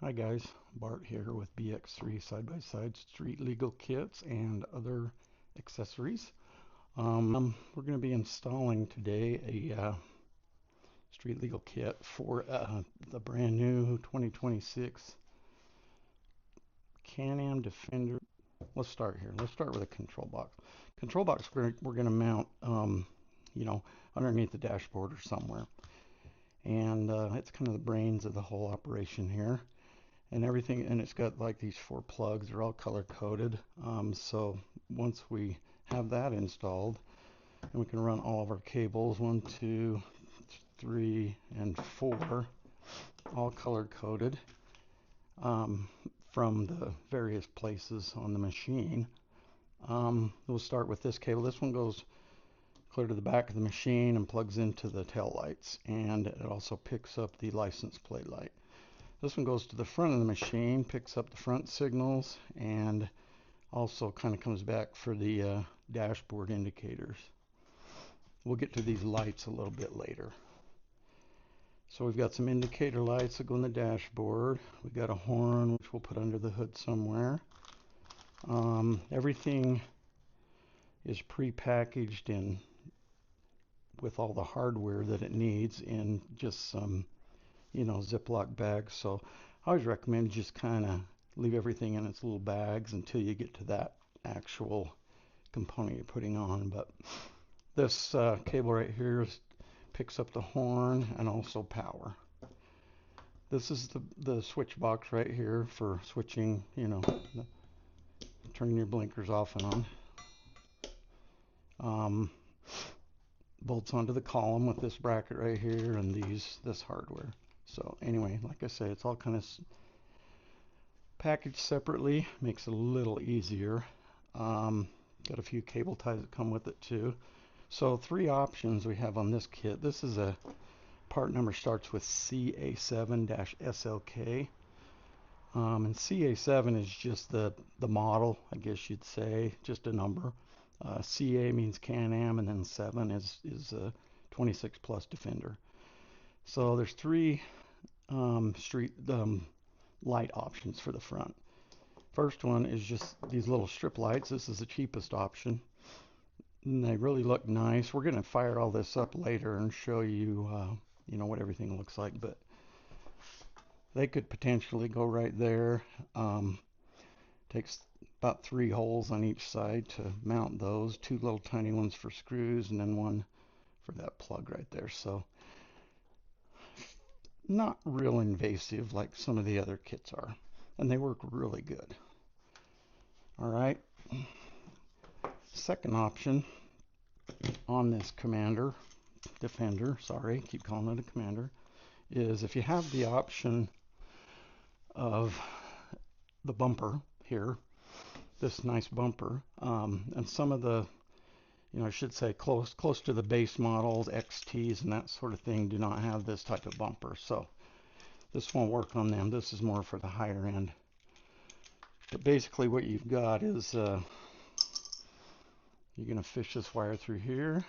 Hi guys, Bart here with BX3 Side by Side Street Legal Kits and other accessories. We're going to be installing today a street legal kit for the brand new 2026 Can-Am Defender. Let's start here. Let's start with a control box. Control box we're going to mount, you know, underneath the dashboard or somewhere. And it's kind of the brains of the whole operation here. And everything, and it's got like these 4 plugs. They're all color coded. So once we have that installed, and we can run all of our cables, 1, 2, 3, and 4, all color coded, from the various places on the machine. We'll start with this cable. This one goes clear to the back of the machine and plugs into the tail lights, and it also picks up the license plate light. This one goes to the front of the machine, picks up the front signals, and also kind of comes back for the dashboard indicators. We'll get to these lights a little bit later. So we've got some indicator lights that go in the dashboard. We've got a horn, which we'll put under the hood somewhere. Everything is pre-packaged in with all the hardware that it needs in just some, Ziploc bags. So I always recommend just kind of leave everything in its little bags until you get to that actual component you're putting on. But this cable right here picks up the horn and also power. This is the switch box right here for switching, turning your blinkers off and on. Bolts onto the column with this bracket right here and this hardware. So anyway, like I say, it's all kind of packaged separately, makes it a little easier. Got a few cable ties that come with it too. So 3 options we have on this kit. This is a part number starts with CA7-SLK. And CA7 is just the model, I guess you'd say, just a number. CA means Can-Am, and then 7 is a 26 plus Defender. So there's 3 street light options for the front. First one is just these little strip lights. This is the cheapest option. And they really look nice. We're going to fire all this up later and show you, what everything looks like. But they could potentially go right there. Takes about 3 holes on each side to mount those. 2 little tiny ones for screws, and then one for that plug right there. So not real invasive like some of the other kits are. And they work really good. All right. Second option on this Defender, sorry, keep calling it a Commander, is if you have the option of the bumper here, this nice bumper, and some of the, I should say close to the base models, XTs and that sort of thing, do not have this type of bumper. So this won't work on them. This is more for the higher end. But basically what you've got is you're going to fish this wire through here,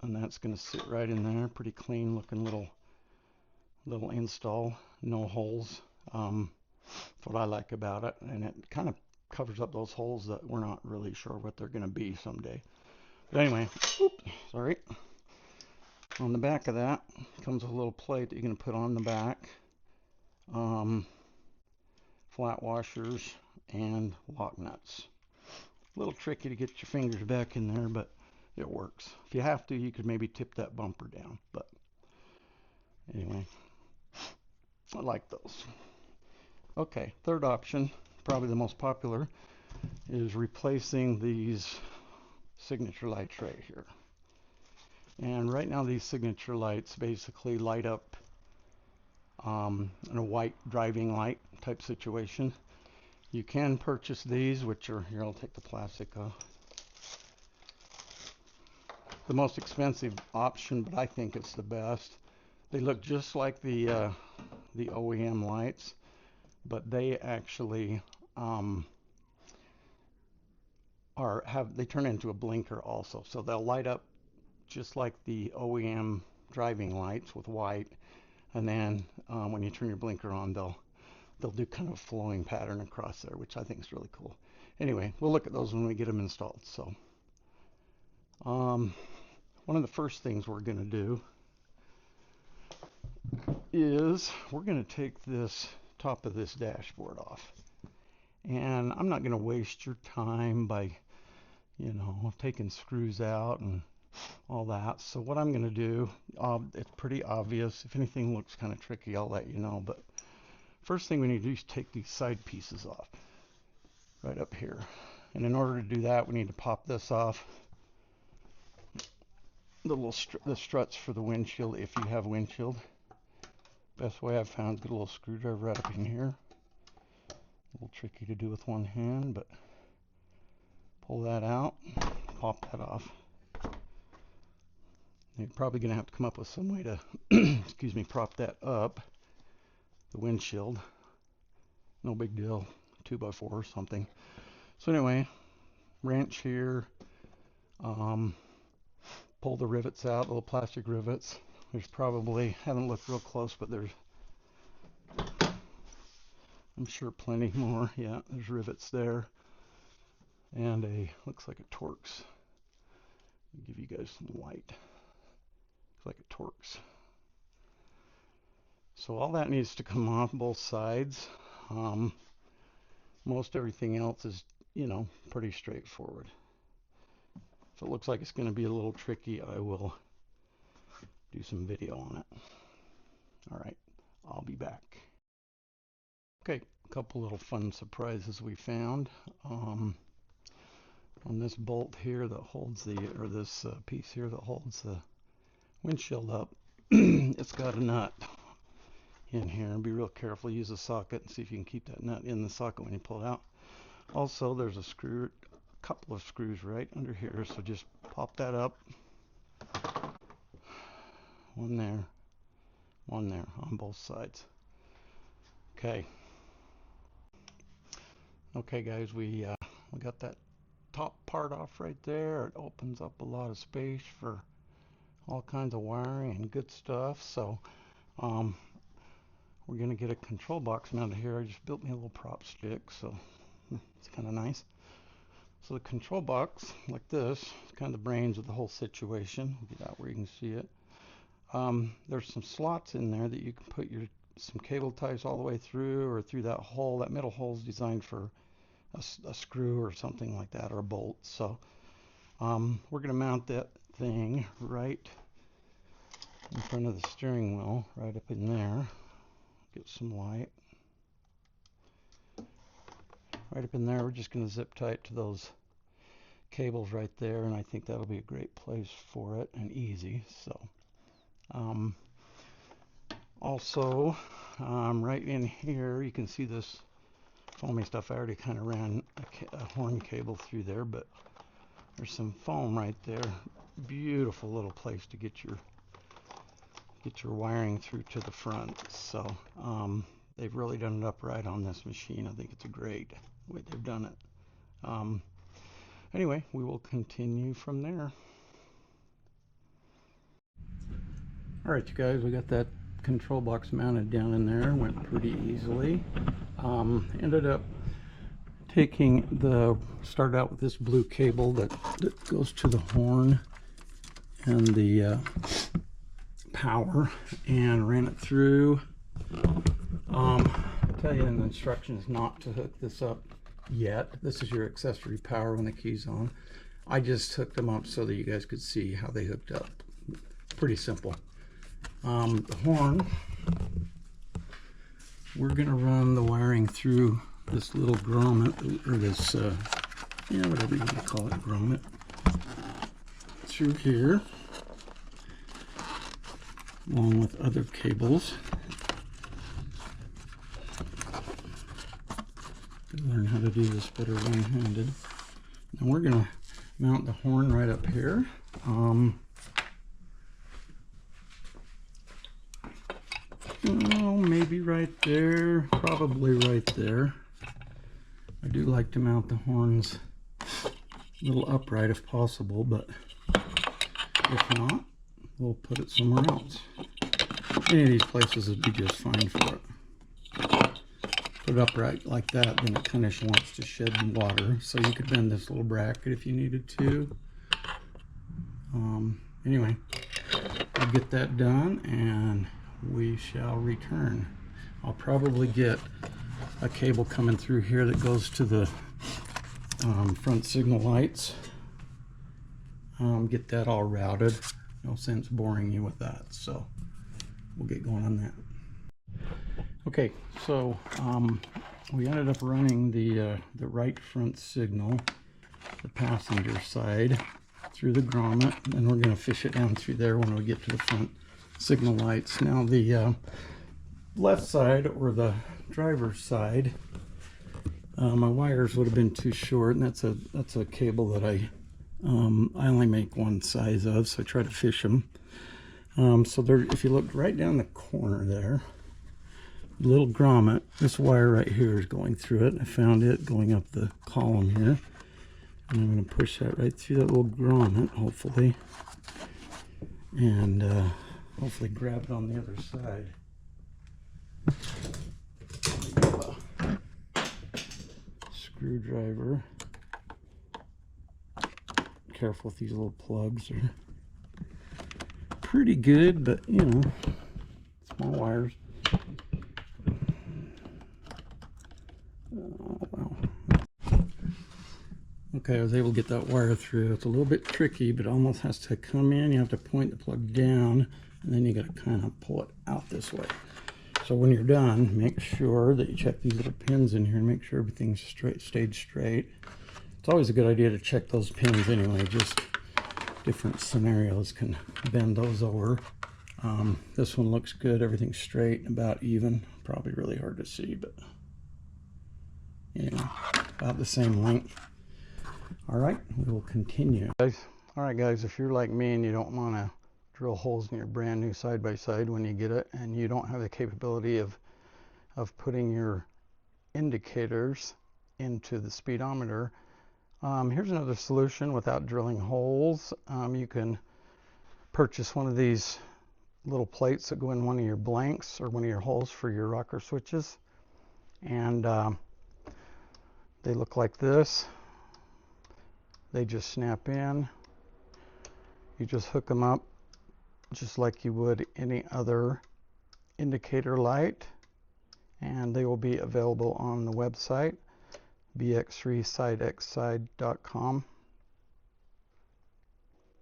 and that's going to sit right in there. Pretty clean looking little install, no holes. That's what I like about it, and it kind of covers up those holes that we're not really sure what they're going to be someday. But anyway, sorry. On the back of that comes a little plate that you're going to put on the back. Flat washers and lock nuts. A little tricky to get your fingers back in there, but it works. If you have to, you could maybe tip that bumper down. But anyway, I like those. Okay, third option, probably the most popular, is replacing these signature lights right here. And right now these signature lights basically light up in a white driving light type situation. You can purchase these, which are, here I'll take the plastic off. The most expensive option, but I think it's the best. They look just like the OEM lights, but they actually they turn into a blinker also. So they'll light up just like the OEM driving lights with white, and then when you turn your blinker on, they'll do kind of a flowing pattern across there, which I think is really cool. Anyway, we'll look at those when we get them installed. So one of the first things we're going to do is we're going to take this top of this dashboard off. And I'm not going to waste your time by, you know, taking screws out and all that. So what I'm going to do, it's pretty obvious. If anything looks kind of tricky, I'll let you know. But first thing we need to do is take these side pieces off right up here. And in order to do that, we need to pop this off. The struts for the windshield, if you have windshield. Best way I've found is a little screwdriver right up in here. A little tricky to do with one hand, but pull that out, pop that off. You're probably going to have to come up with some way to, excuse me, prop that up, the windshield. No big deal, 2x4 or something. So anyway, wrench here, pull the rivets out, little plastic rivets. There's probably, haven't looked real close, but there's, I'm sure plenty more. Yeah, there's rivets there. And looks like a Torx. I'll give you guys some light. Looks like a Torx. So all that needs to come off both sides. Most everything else is, you know, pretty straightforward. If it looks like it's going to be a little tricky, I will do some video on it. All right, I'll be back. Okay, a couple little fun surprises we found. On this bolt here that holds or this piece here that holds the windshield up, it's got a nut in here. And be real careful, use a socket and see if you can keep that nut in the socket when you pull it out. Also, there's a couple of screws right under here, so just pop that up. One there on both sides. Okay guys, we got that top part off right there. It opens up a lot of space for all kinds of wiring and good stuff. So we're gonna get a control box mounted here. I just built me a little prop stick, so it's kind of nice. So the control box, like this, is kind of the brains of the whole situation. We'll get out where you can see it. There's some slots in there that you can put some cable ties all the way through, or through that hole. That middle hole is designed for a screw or something like that, or a bolt. So we're going to mount that thing right in front of the steering wheel, right up in there. Get some light. Right up in there, we're just going to zip tie it to those cables right there, and I think that'll be a great place for it and easy. So also right in here you can see this foamy stuff. I already kind of ran a horn cable through there, but there's some foam right there. Beautiful little place to get your wiring through to the front. So they've really done it up right on this machine. I think it's a great way they've done it. Anyway, we will continue from there. All right, you guys, we got that control box mounted down in there. Went pretty easily. Ended up started out with this blue cable that goes to the horn and the power, and ran it through. I tell you in the instructions not to hook this up yet. This is your accessory power when the key's on. I just hooked them up so that you guys could see how they hooked up. Pretty simple. The horn, we're going to run the wiring through this little grommet, or this, whatever you want to call it, grommet, through here, along with other cables. Learn how to do this better one-handed. And we're going to mount the horn right up here. Maybe right there, probably right there. I do like to mount the horns a little upright if possible, but if not, we'll put it somewhere else. Any of these places would be just fine for it. Put it upright like that, then it kind of wants to shed water. So you could bend this little bracket if you needed to. Anyway, I'll get that done and we shall return. I'll probably get a cable coming through here that goes to the front signal lights. Get that all routed. No sense boring you with that, so we'll get going on that. Okay, so we ended up running the right front signal, the passenger side, through the grommet, and we're going to fish it down through there when we get to the front signal lights. Now the left side, or the driver's side, my wires would have been too short, and that's a cable that I only make one size of, so I try to fish them. So there, if you look right down the corner there, little grommet, this wire right here is going through it. I found it going up the column here, and I'm going to push that right through that little grommet, hopefully, and hopefully grab it on the other side. Screwdriver. Careful with these little plugs, they're pretty good, but you know, small wires. Oh, wow. Okay, I was able to get that wire through. It's a little bit tricky, but it almost has to come in. You have to point the plug down, and then you got to kind of pull it out this way. So when you're done, make sure that you check these little pins in here and make sure everything's stayed straight. It's always a good idea to check those pins anyway, just different scenarios can bend those over. This one looks good, everything's straight, about even. Probably really hard to see, but anyway, about the same length. All right, we will continue. All right, guys, if you're like me and you don't want to drill holes in your brand new side-by-side when you get it, and you don't have the capability of putting your indicators into the speedometer, here's another solution without drilling holes. You can purchase one of these little plates that go in one of your blanks or one of your holes for your rocker switches, and they look like this. They just snap in. You just hook them up just like you would any other indicator light, and they will be available on the website BX3 Side X Side.com.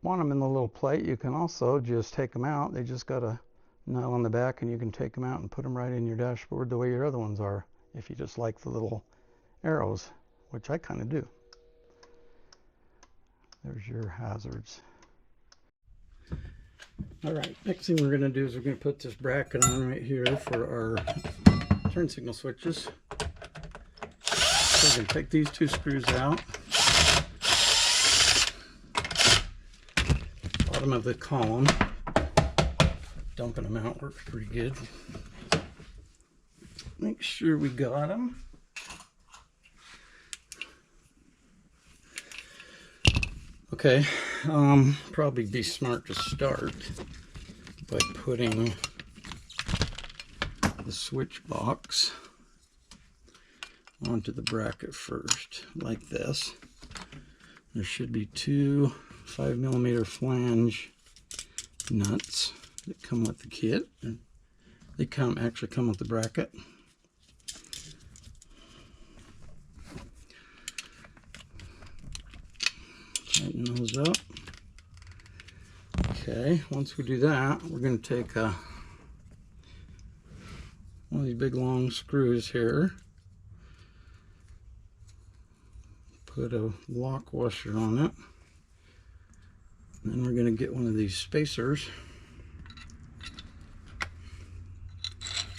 Want them in the little plate, you can also just take them out. They just got a nut on the back, and you can take them out and put them right in your dashboard the way your other ones are, if you just like the little arrows, which I kind of do. There's your hazards. All right, next thing we're going to do is we're going to put this bracket on right here for our turn signal switches. So we're going to take these two screws out. Bottom of the column. Dumping them out works pretty good. Make sure we got them. Okay, probably be smart to start by putting the switch box onto the bracket first, like this. There should be two 5mm flange nuts that come with the kit. They actually come with the bracket. Tighten those up. Okay, once we do that, we're going to take one of these big long screws here, put a lock washer on it, and then we're going to get one of these spacers,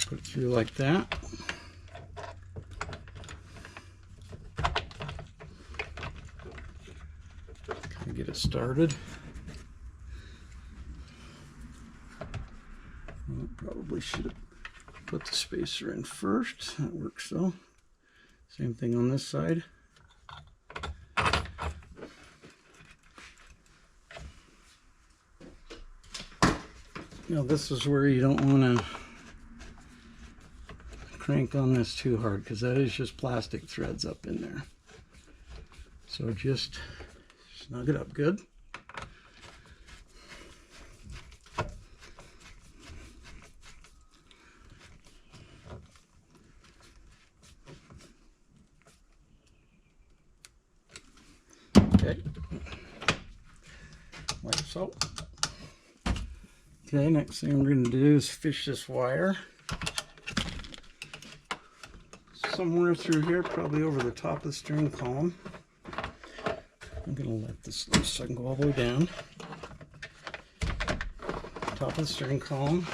put it through like that. Kind of get it started. Well, probably should have put the spacer in first. That works though. Same thing on this side. Now this is where you don't want to crank on this too hard, because that is just plastic threads up in there. So just snug it up good. Okay, like so. Okay, next thing we're going to do is fish this wire somewhere through here, probably over the top of the string column. I'm going to let this loose so I can go all the way down. Top of the string column.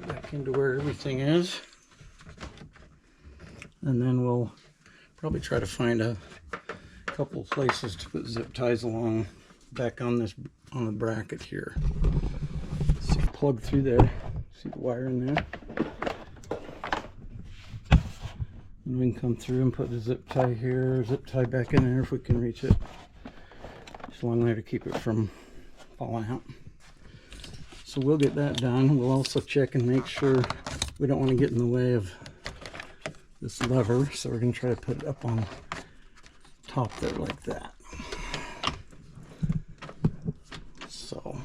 Back into where everything is. And then we'll probably try to find a couple of places to put zip ties along back on this, on the bracket here. So plug through there. See the wire in there? And we can come through and put the zip tie here, zip tie back in there if we can reach it. Just along there to keep it from falling out. So we'll get that done. We'll also check and make sure we don't want to get in the way of this lever. So we're going to try to put it up on top there like that. So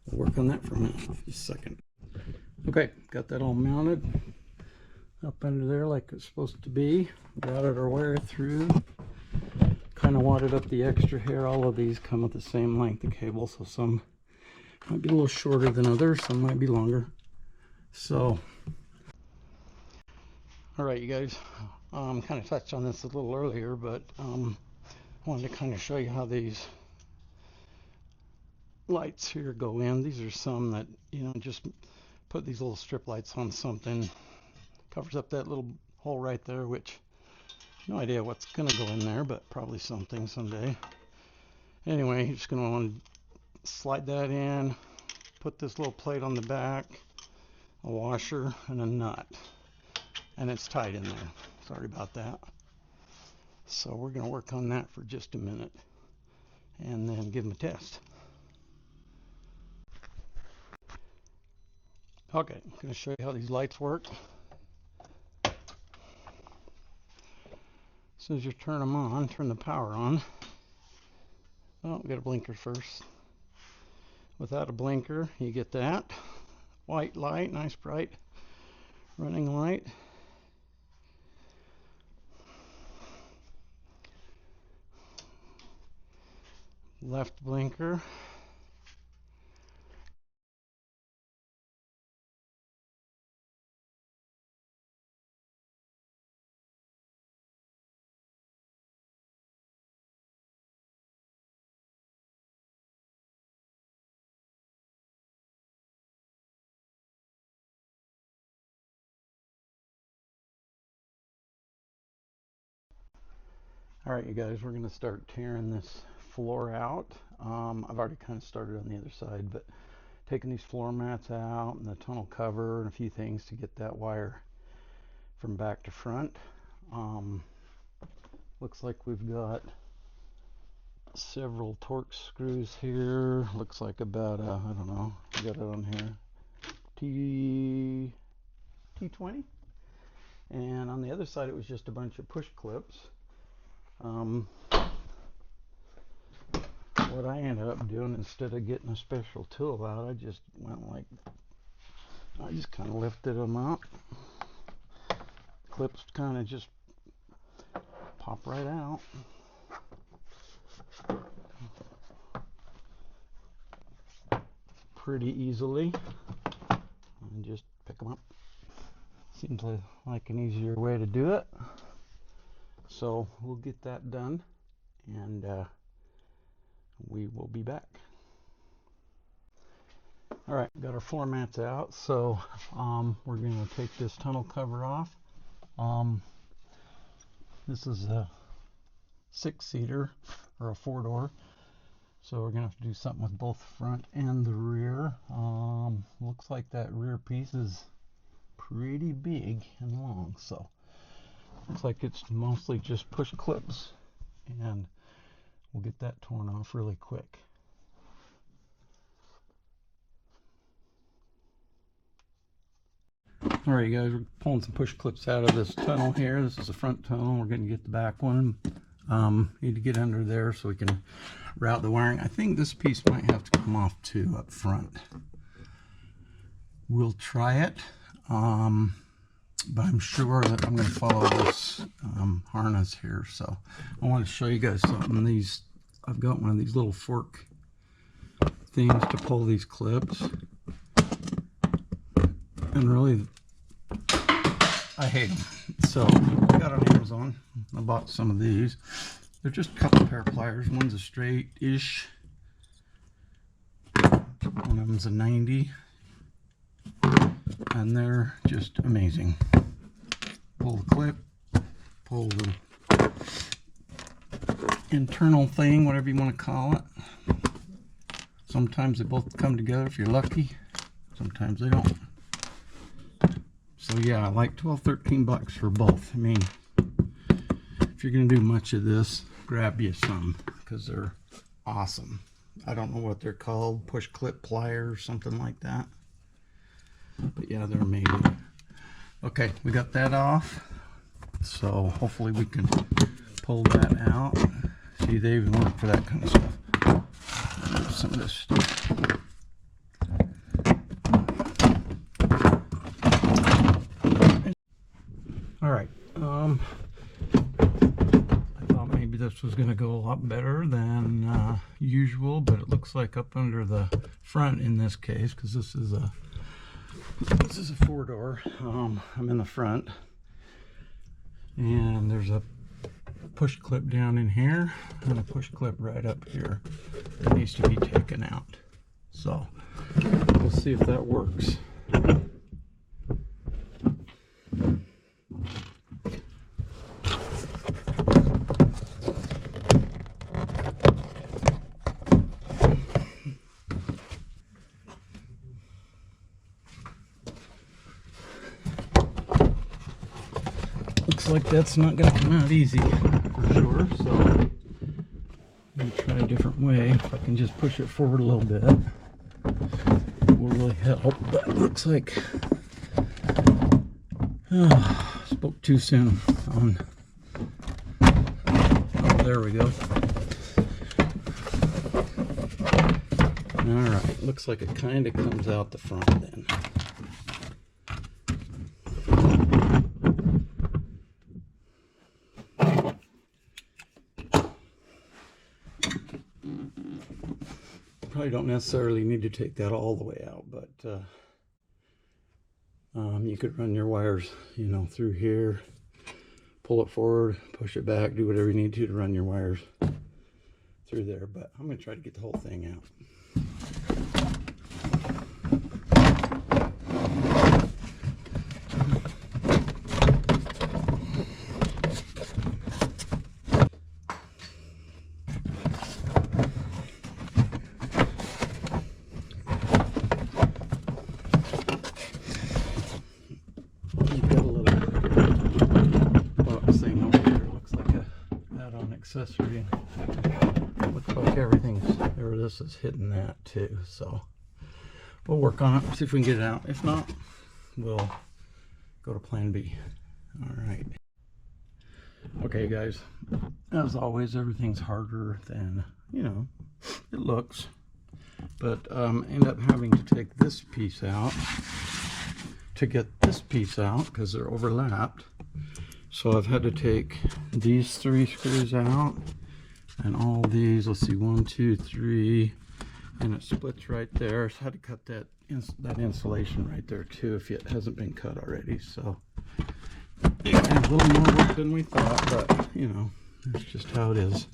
we'll work on that for a minute, just a second. Okay, got that all mounted up under there like it's supposed to be. Routed our wire through. Kind of wadded up the extra hair. All of these come with the same length of cable, so some might be a little shorter than others, some might be longer. So, all right, you guys, kind of touched on this a little earlier, but wanted to kind of show you how these lights here go in. These are some that, you know, just put these little strip lights on something, covers up that little hole right there, which no idea what's gonna go in there, but probably something someday. Anyway, you're just gonna want to slide that in, put this little plate on the back, a washer, and a nut, and it's tight in there. Sorry about that. So we're gonna work on that for just a minute and then give them a test. Okay, I'm going to show you how these lights work. As soon as you turn them on, turn the power on. Oh, we got a blinker first. Without a blinker, you get that white light, nice bright running light. Left blinker. All right, you guys, we're going to start tearing this floor out. I've already kind of started on the other side, but taking these floor mats out and the tunnel cover and a few things to get that wire from back to front. Looks like we've got several Torx screws here. Looks like about a, I don't know, I got it on here, T20. And on the other side, it was just a bunch of push clips. What I ended up doing, instead of getting a special tool out, I just went like, I just kind of lifted them up. Clips kind of just pop right out. Pretty easily. And just pick them up. Seems like an easier way to do it. So we'll get that done, and we will be back. All right, got our floor mats out, so we're going to take this tunnel cover off. This is a 6-seater or a 4-door, so we're going to have to do something with both the front and the rear. Looks like that rear piece is pretty big and long, so Looks like it's mostly just push clips, and we'll get that torn off really quick. Alright guys, we're pulling some push clips out of this tunnel here. This is the front tunnel. We're going to get the back one. Need to get under there so we can route the wiring. I think this piece might have to come off too up front. We'll try it, but I'm sure that I'm going to follow this harness here. So I want to show you guys something. I've got one of these little fork things to pull these clips, and really I hate them. So I got on Amazon. I bought some of these. They're just a couple pair of pliers. One's a straight-ish. One of them's a 90. And they're just amazing. Pull the clip, pull the internal thing, whatever you want to call it. Sometimes they both come together if you're lucky. Sometimes they don't. So yeah, like 12, 13 bucks for both. I mean, if you're going to do much of this, grab you some, because they're awesome. I don't know what they're called, push clip pliers, something like that. But yeah, they're amazing. Okay, we got that off. So hopefully we can pull that out. See, they even work for that kind of stuff. Some of this stuff. Alright, I thought maybe this was going to go a lot better than usual, but it looks like up under the front in this case, because this is a 4-door. I'm in the front, and there's a push clip down in here and a push clip right up here that needs to be taken out. So we'll see if that works. Looks like that's not going to come out easy for sure, so I'm going to try a different way. If I can just push it forward a little bit, it will really help. But it looks like spoke too soon on. Oh, there we go. Alright, looks like it kind of comes out the front then. Probably don't necessarily need to take that all the way out, but you could run your wires, you know, through here, pull it forward, push it back, do whatever you need to run your wires through there. But I'm going to try to get the whole thing out. Accessory. Looks like everything's there. This is hitting that too, so we'll work on it, see if we can get it out. If not, we'll go to plan B. All right. Okay guys, as always, everything's harder than, you know, it looks, but end up having to take this piece out to get this piece out because they're overlapped. So I've had to take these 3 screws out and all these, let's see, 1, 2, 3, and it splits right there. So I had to cut that insulation right there too if it hasn't been cut already. So it's a little more work than we thought, but you know, that's just how it is.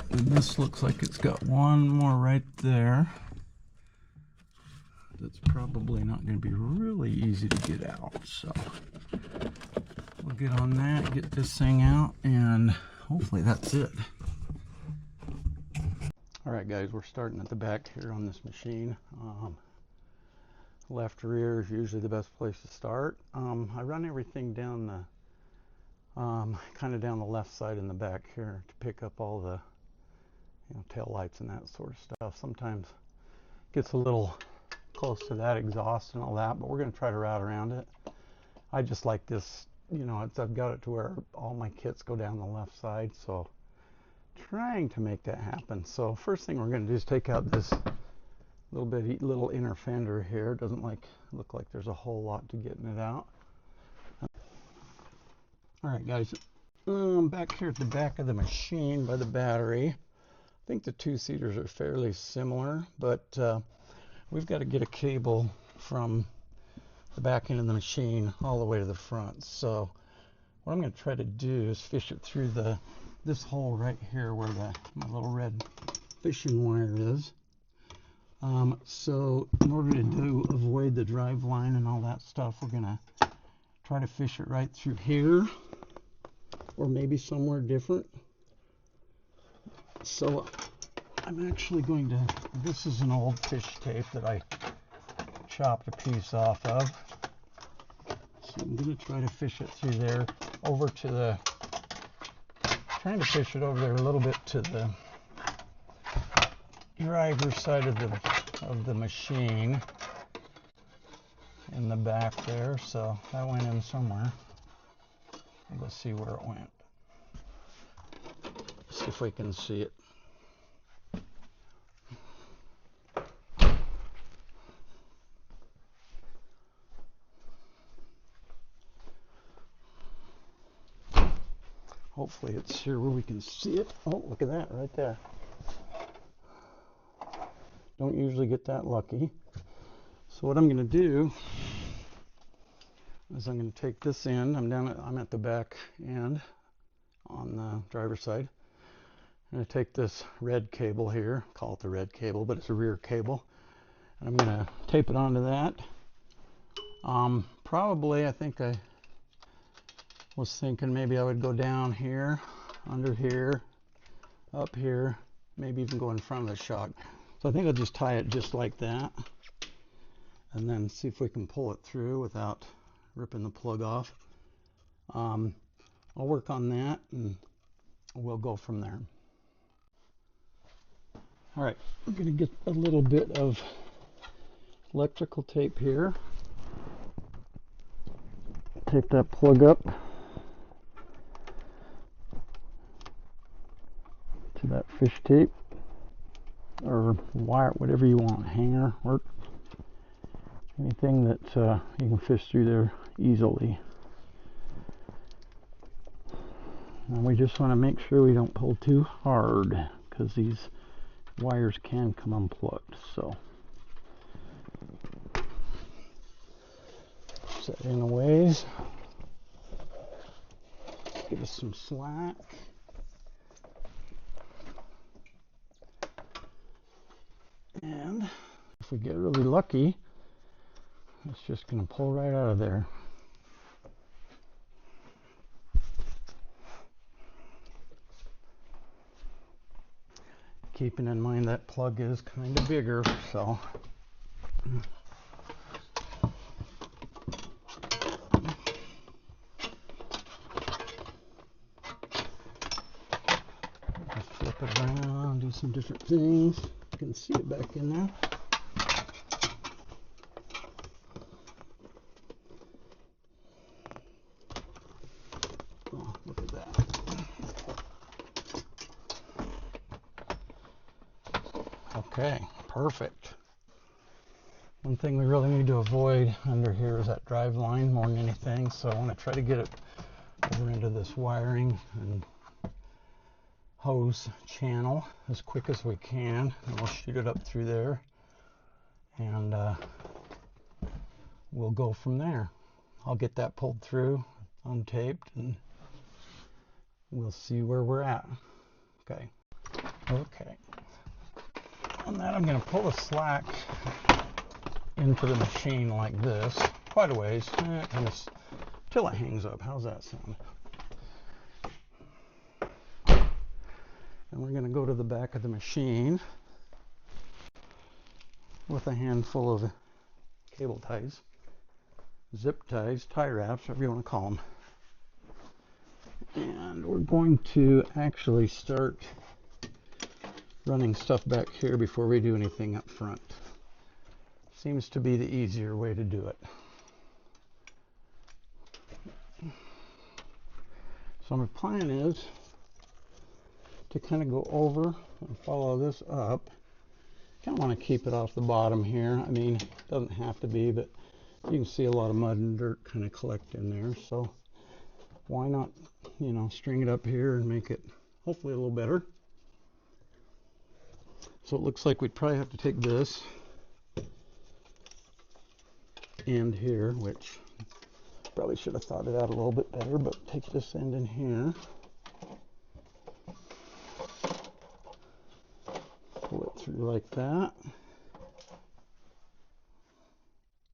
And this looks like it's got one more right there. That's probably not going to be really easy to get out, so we'll get on that, get this thing out, and hopefully that's it. Alright guys, we're starting at the back here on this machine. Left rear is usually the best place to start. I run everything down kind of down the left side in the back here to pick up all the tail lights and that sort of stuff. Sometimes it gets a little close to that exhaust and all that, but we're going to try to route around it. I just like this, I've got it to where all my kits go down the left side, so trying to make that happen. So first thing we're going to do is take out this little inner fender here. It doesn't look like there's a whole lot to getting it out. All right, guys, back here at the back of the machine by the battery, I think the two-seaters are fairly similar, but we've got to get a cable from the back end of the machine all the way to the front. So what I'm going to try to do is fish it through this hole right here where my little red fishing wire is. So in order to avoid the drive line and all that stuff, we're going to try to fish it right through here, or maybe somewhere different. So I'm actually going to, this is an old fish tape that I chopped a piece off of. So I'm going to try to fish it through there, over to trying to fish it over there a little bit to the driver's side of the machine in the back there. So that went in somewhere. Let's see where it went. See if we can see it. Hopefully it's here where we can see it. Oh, look at that right there. Don't usually get that lucky. So what I'm going to do is I'm going to take this end. I'm at the back end on the driver's side. I'm going to take this red cable here, call it the red cable, but it's a rear cable, and I'm going to tape it onto that. Probably, I think I was thinking maybe I would go down here, under here, up here, maybe even go in front of the shock. So I think I'll just tie it just like that, and then see if we can pull it through without ripping the plug off. I'll work on that and we'll go from there. All right, I'm going to get a little bit of electrical tape here. Tape that plug up to that fish tape or wire, whatever you want, hanger, work, anything that you can fish through there easily. And we just want to make sure we don't pull too hard, because these wires can come unplugged. So set in a ways, give us some slack. And if we get really lucky, it's just going to pull right out of there. Keeping in mind that plug is kind of bigger, so just flip it around, do some different things. You can see it back in there. Oh, look at that. Okay, perfect. One thing we really need to avoid under here is that drive line more than anything, so I want to try to get it over into this wiring and hose channel as quick as we can, and we'll shoot it up through there, and we'll go from there. I'll get that pulled through, untaped, and we'll see where we're at. Okay. On that, I'm going to pull the slack into the machine like this, quite a ways, till it hangs up. How's that sound? And we're going to go to the back of the machine with a handful of cable ties, zip ties, tie wraps, whatever you want to call them. And we're going to actually start running stuff back here before we do anything up front. Seems to be the easier way to do it. So my plan is to kind of go over and follow this up. Kind of want to keep it off the bottom here. I mean, it doesn't have to be, but you can see a lot of mud and dirt kind of collect in there. So why not, you know, string it up here and make it hopefully a little better. So it looks like we'd probably have to take this end here, which probably should have thought it out a little bit better, but take this end in here, pull it through like that,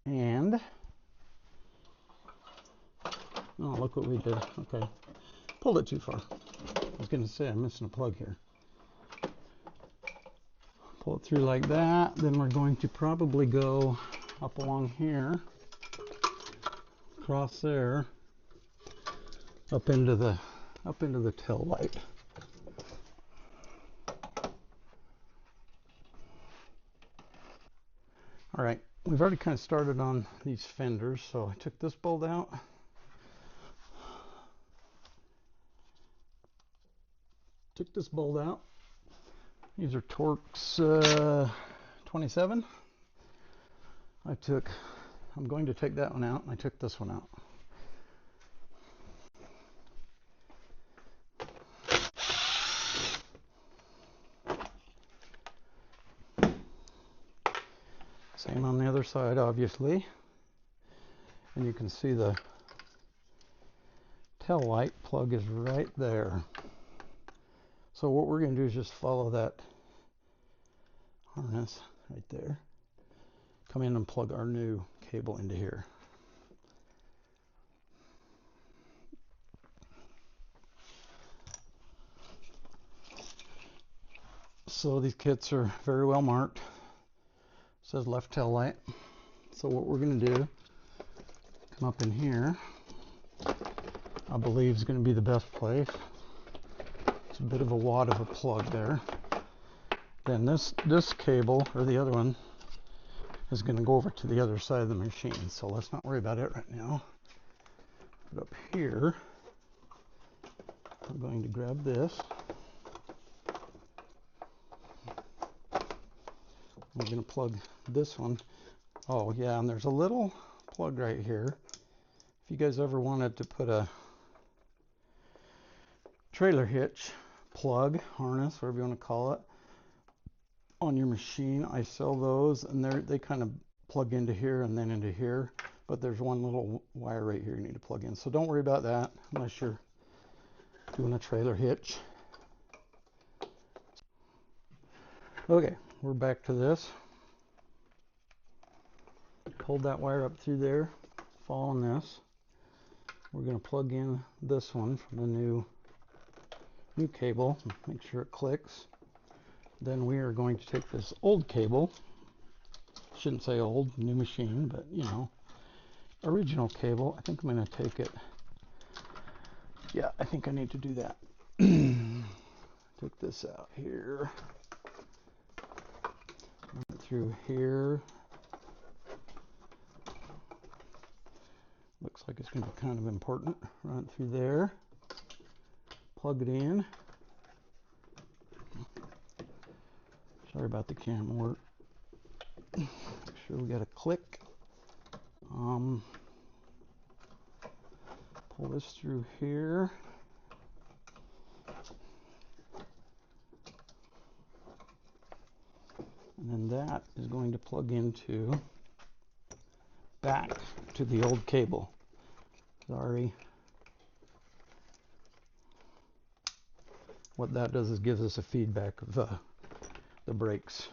and oh, look what we did. Okay, pulled it too far. I was going to say I'm missing a plug here. Pull it through like that. Then we're going to probably go up along here, across there, up into the tail light. All right, we've already kind of started on these fenders, so I took this bolt out. Took this bolt out. These are Torx 27. I'm going to take that one out, and I took this one out. Same on the other side, obviously. And you can see the tail light plug is right there. So what we're going to do is just follow that harness right there. Come in and plug our new cable into here. So these kits are very well marked. It says left tail light. So what we're going to do, come up in here. I believe is going to be the best place. It's a bit of a wad of a plug there. Then this cable, or the other one, is going to go over to the other side of the machine. So let's not worry about it right now. But up here, I'm going to grab this. We're going to plug this one. Oh yeah, and there's a little plug right here. If you guys ever wanted to put a trailer hitch plug, harness, whatever you want to call it, on your machine, I sell those, and they kind of plug into here and then into here. But there's one little wire right here you need to plug in. So don't worry about that unless you're doing a trailer hitch. Okay, we're back to this. Hold that wire up through there, following this. We're going to plug in this one from the new cable, make sure it clicks. Then we are going to take this old cable, shouldn't say old, new machine, but you know, original cable. I think I'm going to take it, yeah, I think I need to do that. Take this out here, run it through here. Looks like it's going to be kind of important. Run it through there, plug it in. Sorry about the camera work. Make sure we got a click. Pull this through here. And then that is going to plug into back to the old cable. Sorry. What that does is gives us a feedback of the brakes.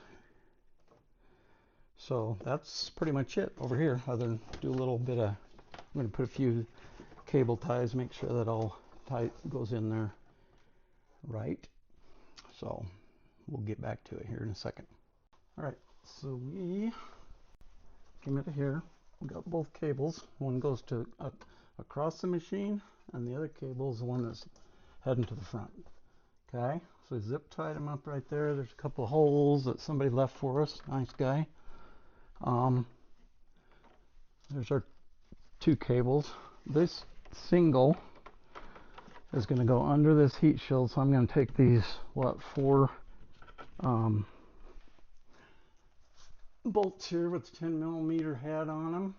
So that's pretty much it over here, other than do a little bit of, I'm going to put a few cable ties, make sure that all tight goes in there right. So we'll get back to it here in a second. All right, so we came into here. We got both cables. One goes to across the machine, and the other cable is the one that's heading to the front. Okay, so we zip tied them up right there. There's a couple of holes that somebody left for us. Nice guy. There's our two cables. This single is going to go under this heat shield, so I'm going to take these, four bolts here with 10mm head on them.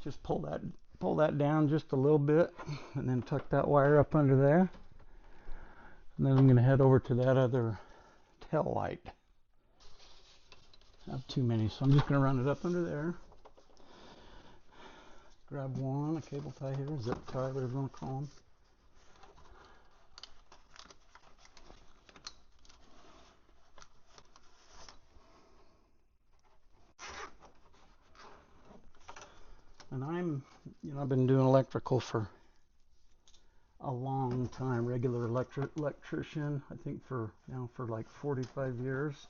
Just pull that down just a little bit, and then tuck that wire up under there. And then I'm going to head over to that other tail light. I have too many, so I'm just going to run it up under there. Grab one, a cable tie here, zip tie, whatever you want to call them. And I've been doing electrical for a long time, regular electrician, I think for like 45 years.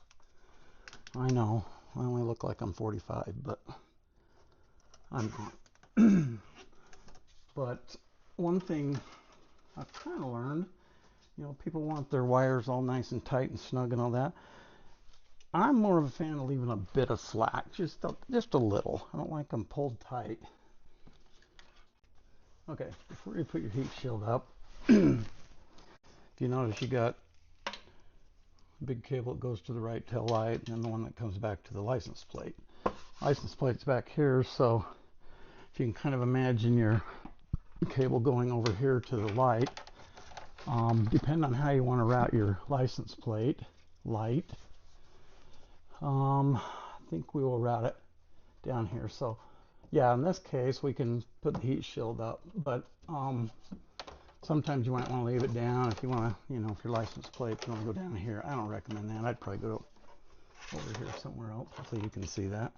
I know, I only look like I'm 45, but I'm not. But one thing I've kind of learned, people want their wires all nice and tight and snug and all that. I'm more of a fan of leaving a bit of slack, just a little. I don't like them pulled tight. Okay, before you put your heat shield up, if you notice, you got a big cable that goes to the right tail light, and then the one that comes back to the license plate. License plate's back here, so if you can kind of imagine your cable going over here to the light, depending on how you want to route your license plate light, I think we will route it down here. So yeah, in this case we can put the heat shield up, but sometimes you might want to leave it down if you want to, if your license plate's going to go down here. I don't recommend that. I'd probably go over here somewhere else. Hopefully you can see that.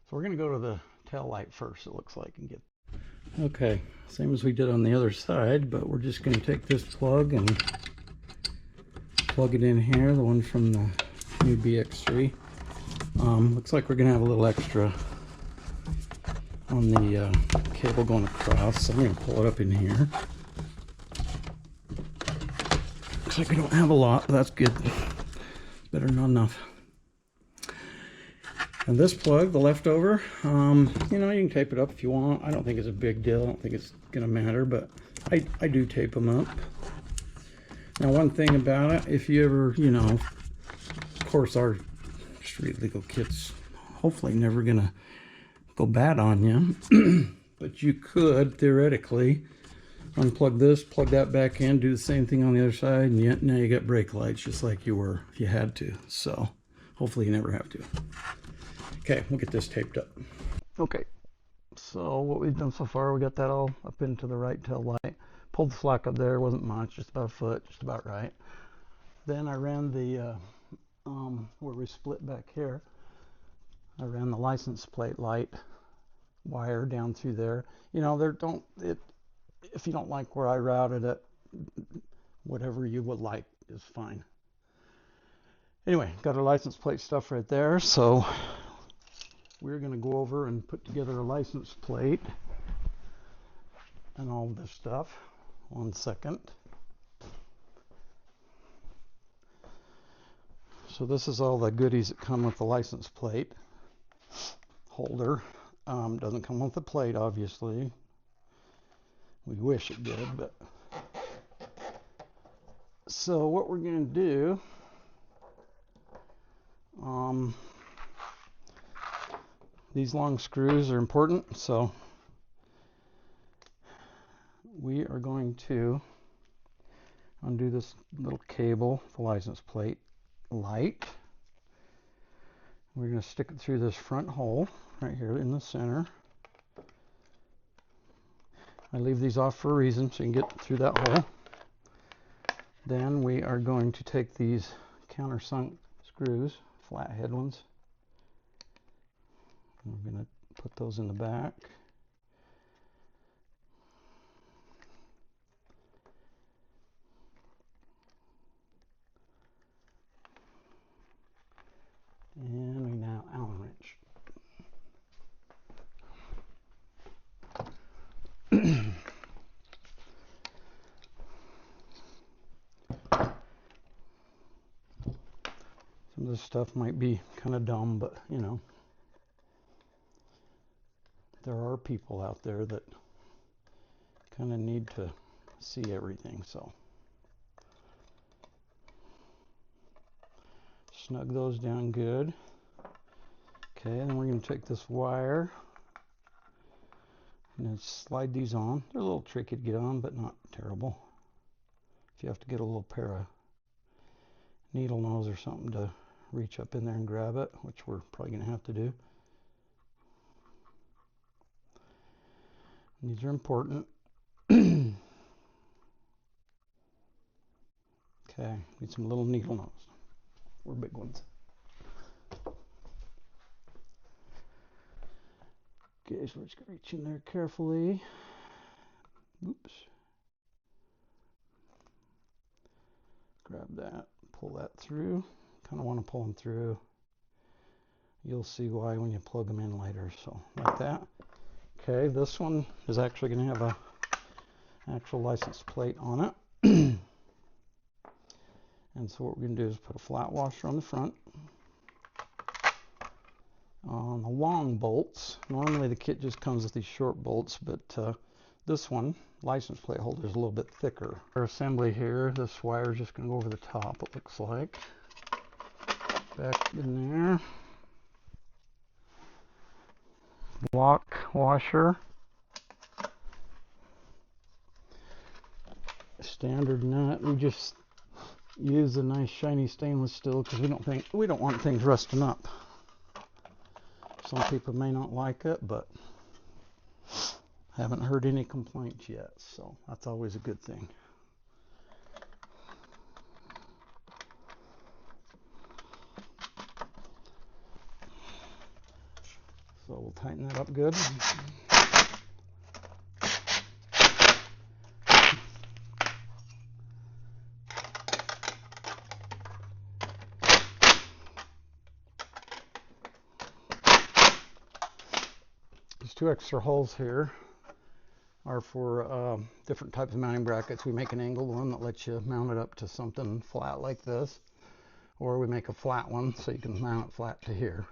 So we're going to go to the tail light first, it looks like, and get. Okay, same as we did on the other side, but we're just going to take this plug and plug it in here, the one from the new BX3. Looks like we're going to have a little extra on the cable going across, so I'm going to pull it up in here. Looks like we don't have a lot, but that's good. Better than not enough. And this plug, the leftover, you can tape it up if you want. I don't think it's a big deal. I don't think it's going to matter, but I do tape them up. Now, one thing about it, if you ever, of course, our street legal kit's hopefully never going to go bad on you, but you could theoretically unplug this, plug that back in, do the same thing on the other side, and yet now you got brake lights just like you were if you had to. So hopefully you never have to. Okay, we'll get this taped up. Okay, so what we've done so far, we got that all up into the right tail light. Pulled the slack up there, wasn't much, just about a foot, just about right. Then I ran the, where we split back here, I ran the license plate light wire down through there. If you don't like where I routed it, whatever you would like is fine. Anyway, got our license plate stuff right there, so we're going to go over and put together a license plate and all this stuff. 1 second. So this is all the goodies that come with the license plate holder. Doesn't come with the plate, obviously. We wish it did, but so what we're going to do, these long screws are important, so we are going to undo this little cable, the license plate light. We're going to stick it through this front hole right here in the center. I leave these off for a reason, so you can get through that hole. Then we are going to take these countersunk screws, flathead ones. We're going to put those in the back. And we now Allen wrench. Some of this stuff might be kind of dumb, but you know, there are people out there that kind of need to see everything. So snug those down good. Okay, then we're going to take this wire and then slide these on. They're a little tricky to get on, but not terrible. If you have to get a little pair of needle nose or something to reach up in there and grab it, which we're probably going to have to do. These are important. Okay, need some little needle nose. Or big ones. Okay, so we're just going to reach in there carefully. Oops. Grab that, pull that through. Kind of want to pull them through. You'll see why when you plug them in later. So like that. Okay, this one is actually going to have a actual license plate on it. And so what we're going to do is put a flat washer on the front. On the long bolts, normally the kit just comes with these short bolts, but this one, license plate holder, is a little bit thicker. Our assembly here, this wire is just going to go over the top, it looks like. Back in there. Block washer. Standard nut. We just use a nice shiny stainless steel because we don't want things rusting up. Some people may not like it, but haven't heard any complaints yet, so that's always a good thing. So we'll tighten that up good. These two extra holes here are for different types of mounting brackets. We make an angled one that lets you mount it up to something flat like this, or we make a flat one so you can mount it flat to here.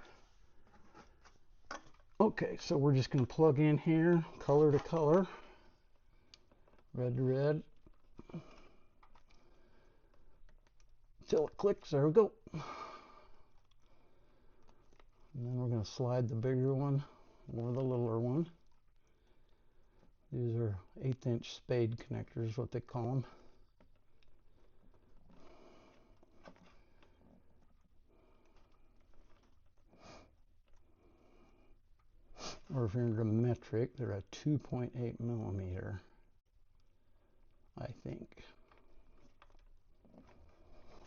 Okay, so we're just going to plug in here, color to color, red to red, until it clicks. There we go. And then we're going to slide the bigger one over the littler one. These are 1/8" spade connectors, what they call them. Or if you're into metric, they're a 2.8 millimeter, I think.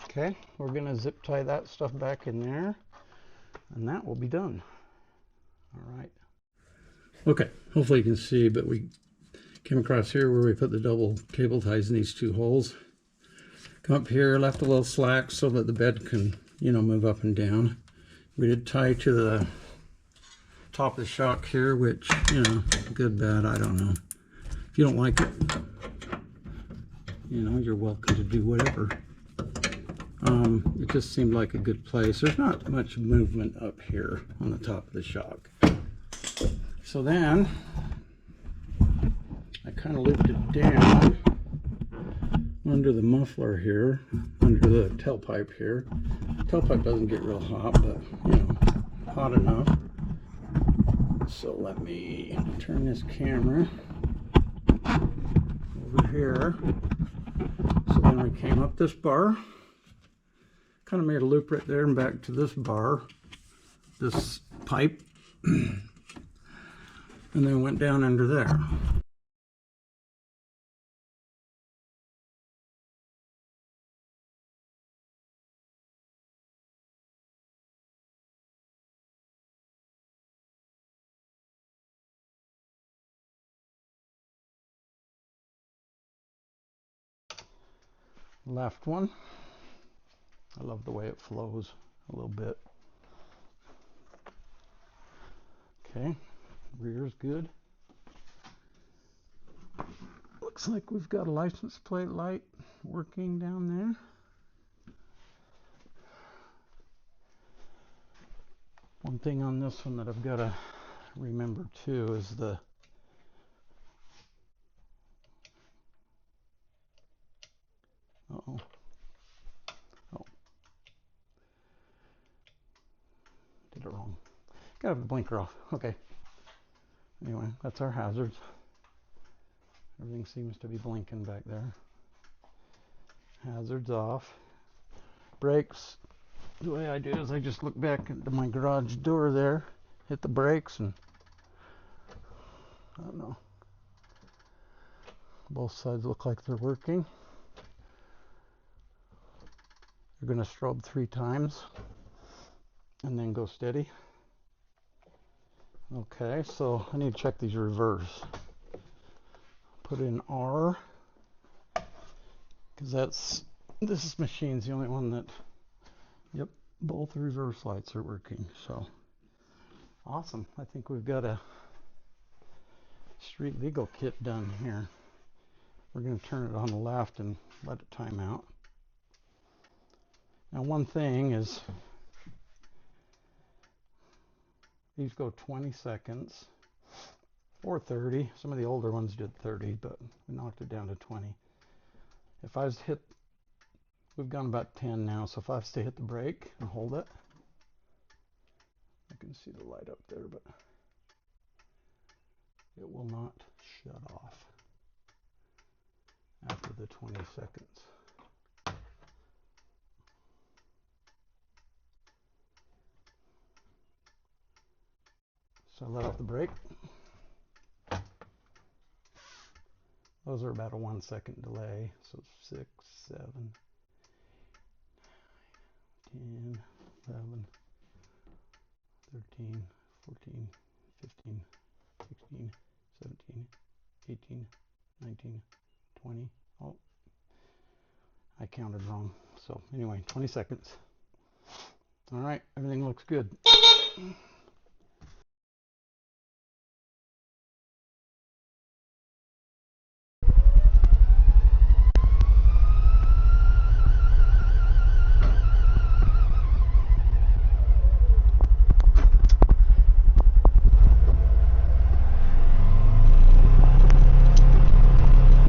Okay, we're going to zip tie that stuff back in there, and that will be done. All right. Okay, hopefully you can see, but we came across here where we put the double cable ties in these two holes. Come up here, left a little slack so that the bed can, you know, move up and down. We did tie to the top of the shock here, which, you know, good, bad, I don't know. If you don't like it, you know, you're welcome to do whatever. It just seemed like a good place. There's not much movement up here on the top of the shock. So then I kind of looped it down under the muffler here, under the tailpipe here. Tailpipe doesn't get real hot, but, you know, hot enough. So let me turn this camera over here. So then we came up this bar, kind of made a loop right there and back to this bar, this pipe, and then went down under there. Left one. I love the way it flows a little bit. Okay, rear's good. Looks like we've got a license plate light working down there. One thing on this one that I've got to remember too is the uh-oh. Oh, did it wrong. Gotta have the blinker off. Okay. Anyway, that's our hazards. Everything seems to be blinking back there. Hazards off. Brakes. The way I do is I just look back into my garage door there, hit the brakes, and I don't know. Both sides look like they're working. You're going to strobe 3 times and then go steady. Okay, so I need to check these reverse. Put in R, because this machine's the only one that, yep, both reverse lights are working. So awesome. I think we've got a street legal kit done here. We're going to turn it on the left and let it time out. Now one thing is, these go 20 seconds or 30. Some of the older ones did 30, but we knocked it down to 20. If I was to hit, we've gone about 10 now, so if I was to hit the brake and hold it, I can see the light up there, but it will not shut off after the 20 seconds. So I let off the brake. Those are about a 1 second delay. So 6, 7, 10, 11, 13, 14, 15, 16, 17, 18, 19, 20. Oh, I counted wrong. So anyway, 20 seconds. All right, everything looks good.